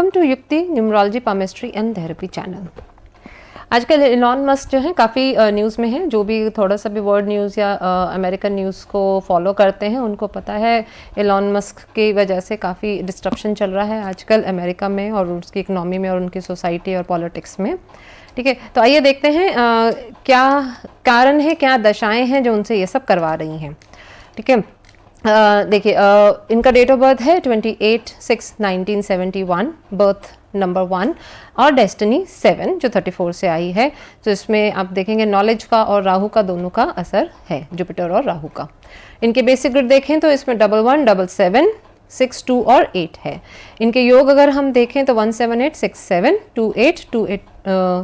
Welcome to युक्ति numerology palmistry and therapy channel. आजकल Elon Musk जो है काफ़ी न्यूज़ में है। जो भी थोड़ा सा भी वर्ल्ड न्यूज़ या अमेरिकन न्यूज़ को फॉलो करते हैं उनको पता है इलॉन मस्क की वजह से काफ़ी डिस्ट्रप्शन चल रहा है आजकल अमेरिका में और उसकी इकनॉमी में और उनकी सोसाइटी और पॉलिटिक्स में। ठीक है, तो आइए देखते हैं क्या कारण है, क्या दशाएं हैं जो उनसे ये सब करवा रही हैं। ठीक है, देखिए इनका डेट ऑफ बर्थ है 28/6/1971, बर्थ नंबर 1 और डेस्टिनी 7 जो 34 से आई है। तो इसमें आप देखेंगे नॉलेज का और राहु का दोनों का असर है, जुपिटर और राहु का। इनके बेसिक ग्रिड देखें तो इसमें 11, 77, 6, 2 और 8 है। इनके योग अगर हम देखें तो 178, 67, 28, 28,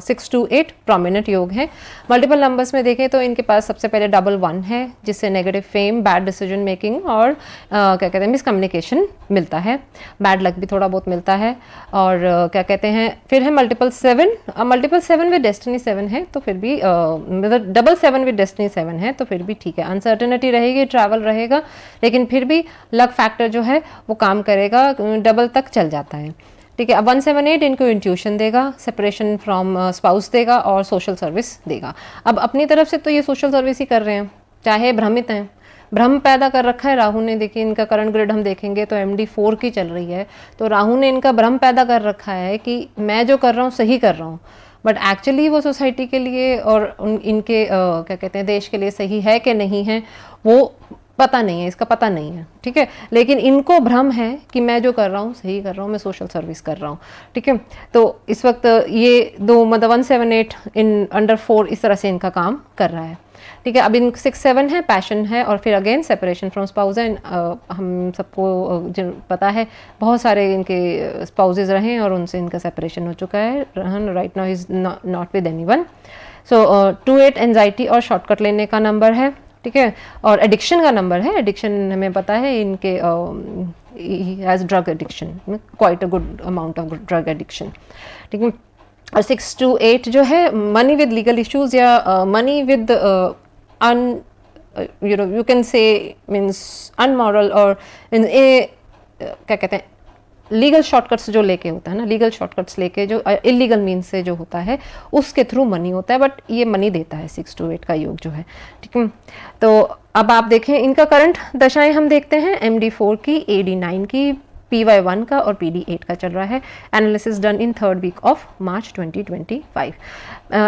6, 2, 8 प्रोमिनेंट योग है। मल्टीपल नंबर्स में देखें तो इनके पास सबसे पहले 11 है जिससे negative fame, bad decision making और क्या कहते हैं मिसकम्युनिकेशन मिलता है, बैड लक भी थोड़ा बहुत मिलता है। और क्या कहते हैं फिर है मल्टीपल 7, मल्टीपल 7 विद डेस्टिनी 7 है तो फिर भी मतलब 7 विद डेस्टिनी 7 है तो फिर भी ठीक है। अनसर्टेनिटी रहेगी, ट्रैवल रहेगा, लेकिन फिर भी लक फैक्टर जो है वो काम करेगा, डबल तक चल जाता है। ठीक है, अब 178 इनको इंट्यूशन देगा, सेपरेशन फ्रॉम स्पाउस देगा और सोशल सर्विस देगा। अब अपनी तरफ से तो ये सोशल सर्विस ही कर रहे हैं, चाहे भ्रमित हैं, भ्रम पैदा कर रखा है राहु ने। देखिए इनका करंट ग्रिड हम देखेंगे तो MD4 की चल रही है, तो राहु ने इनका भ्रम पैदा कर रखा है कि मैं जो कर रहा हूँ सही कर रहा हूँ, बट एक्चुअली वो सोसाइटी के लिए और इनके क्या कहते हैं देश के लिए सही है कि नहीं है वो पता नहीं है, इसका पता नहीं है। ठीक है, लेकिन इनको भ्रम है कि मैं जो कर रहा हूँ सही कर रहा हूँ, मैं सोशल सर्विस कर रहा हूँ। ठीक है, तो इस वक्त ये दो मतलब 178 इन अंडर 4 इस तरह से इनका काम कर रहा है। ठीक है, अब इन 6, 7 है, पैशन है और फिर अगेन सेपरेशन फ्रॉम स्पाउस है। हम सबको पता है बहुत सारे इनके स्पाउसेज रहे और उनसे इनका सेपरेशन हो चुका है। Right now is not with anyone. So 28 anxiety और शॉर्टकट लेने का नंबर है। ठीक है, और एडिक्शन का नंबर है। एडिक्शन हमें पता है इनके has drug addiction, quite a good amount of drug addiction. ठीक है, और 6 to 8 जो है मनी विद लीगल इश्यूज या money with you can say means unmoral और क्या कहते हैं लीगल शॉर्टकट्स जो लेके होता है ना, लीगल शॉर्टकट्स लेके जो इलीगल मीन्स से जो होता है उसके थ्रू मनी होता है, बट ये मनी देता है 6 to 8 का योग जो है। ठीक है, तो अब आप देखें इनका करंट दशाएं हम देखते हैं MD4 की, AD9 की, PY1 का और PD8 का चल रहा है। Analysis done in 3rd week of March 2025।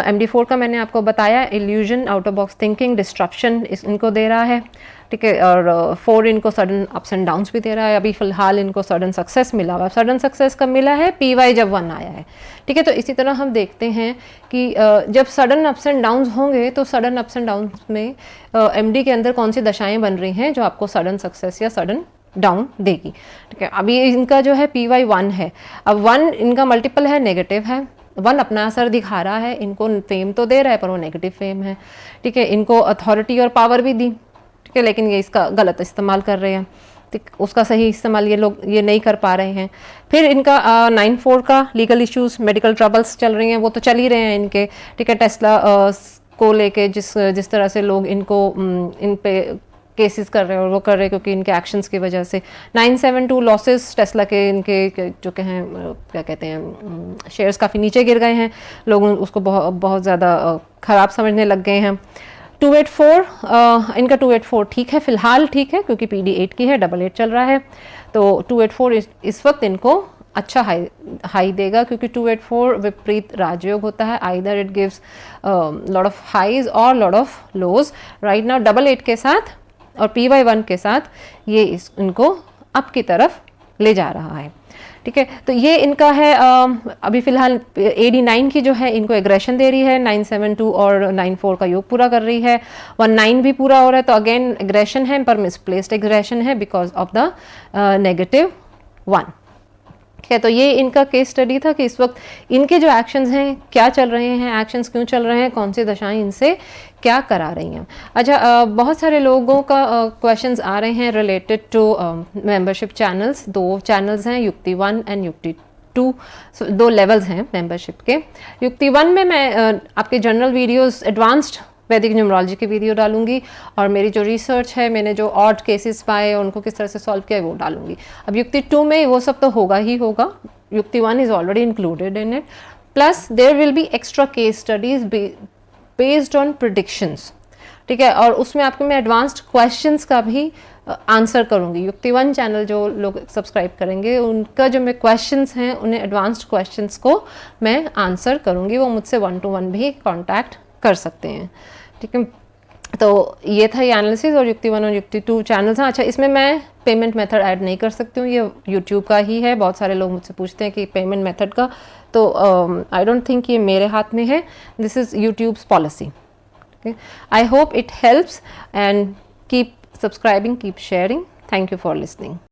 MD4 का मैंने आपको बताया illusion, out of box thinking, disruption इनको दे रहा है। ठीक है, और 4 इनको सडन अप्स एंड डाउन्स भी दे रहा है। अभी फिलहाल इनको सडन सक्सेस मिला हुआ, सडन सक्सेस कब मिला है, PY जब 1 आया है। ठीक है, तो इसी तरह हम देखते हैं कि जब सडन अप्स एंड डाउन्स होंगे तो सडन अप्स एंड डाउन्स में MD के अंदर कौन सी दशाएं बन रही हैं जो आपको सडन सक्सेस या सडन डाउन देगी। ठीक है, अभी इनका जो है PY1 है। अब 1 इनका मल्टीपल है, नेगेटिव है। 1 अपना असर दिखा रहा है, इनको फेम तो दे रहा है पर वो नेगेटिव फेम है। ठीक है, इनको अथॉरिटी और पावर भी दी, ठीक है, लेकिन ये इसका गलत इस्तेमाल कर रहे हैं। ठीक, उसका सही इस्तेमाल ये लोग ये नहीं कर पा रहे हैं। फिर इनका 9/4 का लीगल इश्यूज, मेडिकल ट्रबल्स चल रही हैं, वो तो चल ही रहे हैं इनके। ठीक है, टेस्ला को लेके जिस तरह से लोग इनको इन पे केसेस कर रहे हैं और वो कर रहे हैं क्योंकि इनके एक्शंस की वजह से। 972 लॉसेस टेस्ला के इनके जो के हैं क्या कहते हैं शेयर्स काफ़ी नीचे गिर गए हैं, लोग उसको बहुत ज़्यादा ख़राब समझने लग गए हैं। 284 इनका 284 ठीक है, फिलहाल ठीक है क्योंकि PD8 की है, 88 चल रहा है। तो 284 इस वक्त इनको अच्छा हाई देगा क्योंकि 284 विपरीत राजयोग होता है। Either it gives lot of highs और lot of lows. Right now 88 के साथ और PY1 के साथ ये इनको अप की तरफ ले जा रहा है। ठीक है, तो ये इनका है अभी फिलहाल AD9 की जो है इनको एग्रेशन दे रही है, 972 और 94 का योग पूरा कर रही है। 19 भी पूरा हो रहा है तो अगेन एग्रेशन है पर मिसप्लेस्ड एग्रेशन है बिकॉज ऑफ द -1। ठीक है, तो ये इनका केस स्टडी था कि इस वक्त इनके जो एक्शंस हैं क्या चल रहे हैं, एक्शंस क्यों चल रहे हैं, कौन सी दशाएं इनसे क्या करा रही हैं। अच्छा, बहुत सारे लोगों का क्वेश्चंस आ रहे हैं related to membership channels. 2 channels हैं, युक्ति 1 एंड युक्ति 2। 2 लेवल्स हैं मेंबरशिप के। युक्ति 1 में मैं आपके जनरल वीडियोस, एडवांस्ड वैदिक न्यूमरोलॉजी की वीडियो डालूंगी और मेरी जो रिसर्च है, मैंने जो ऑड केसेस पाए उनको किस तरह से सॉल्व किया वो डालूंगी। अब युक्ति 2 में वो सब तो होगा ही होगा, युक्ति 1 is already included in it, plus there will be extra case studies based on predictions, ठीक है। और उसमें आपको मैं एडवांस्ड क्वेश्चंस का भी आंसर करूंगी। युक्ति 1 चैनल जो लोग सब्सक्राइब करेंगे उनका जो मैं क्वेश्चंस हैं उन्हें एडवांस्ड क्वेश्चंस को मैं आंसर करूंगी, वो मुझसे 1-to-1 भी कांटेक्ट कर सकते हैं, ठीक है। तो ये था ये एनालिसिस, और युक्ति 1 और युक्ति 2 चैनल्स हैं। अच्छा, इसमें मैं पेमेंट मेथड ऐड नहीं कर सकती हूँ, ये यूट्यूब का ही है। बहुत सारे लोग मुझसे पूछते हैं कि पेमेंट मेथड का, तो आई डोंट थिंक ये मेरे हाथ में है, this is YouTubes policy. I hope it helps, and keep subscribing, keep sharing. Thank you for listening.